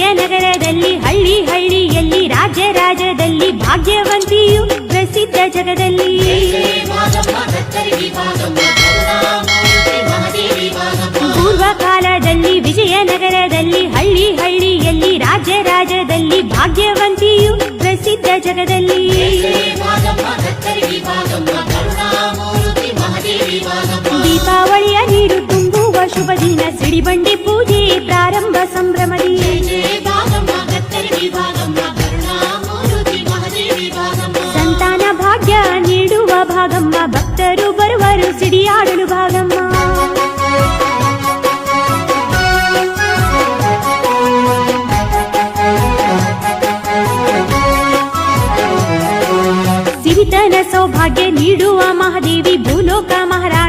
ವಿಜಯನಗರದಲ್ಲಿ ಹಳ್ಳಿ ಹಳ್ಳಿಯಲ್ಲಿ ರಾಜ್ಯ ರಾಜ್ಯದಲ್ಲಿ ಭಾಗ್ಯವಂತಿಯು ಪ್ರಸಿದ್ಧ ಜಗದಲ್ಲಿ. ಪೂರ್ವ ಕಾಲದಲ್ಲಿ ವಿಜಯನಗರದಲ್ಲಿ ಹಳ್ಳಿ ಹಳ್ಳಿಯಲ್ಲಿ ರಾಜ್ಯ ರಾಜ್ಯದಲ್ಲಿ ಭಾಗ್ಯವಂತಿಯು ಪ್ರಸಿದ್ಧ ಜಗದಲ್ಲಿ. ದೀಪಾವಳಿಯ ನೀರು ತುಂಬುವ ಶುಭ ದಿನ ಸಿಡಿಬಂಡಿ ಪೂಜೆ ಪ್ರಾರಂಭ ಸಂಭ್ರಮದಿ. ಸಂತಾನ ಭಾಗ್ಯ ನೀಡುವ ಭಾಗಮ್ಮ ಭಕ್ತರು ಬರುವರು ಸಿಡಿಯಾಡಲು ಭಾಗಮ್ಮ. ಸಿರಿತನ ಸೌಭಾಗ್ಯ ನೀಡುವ ಮಹಾದೇವಿ ಭೂಲೋಕ ಮಹಾರಾಜ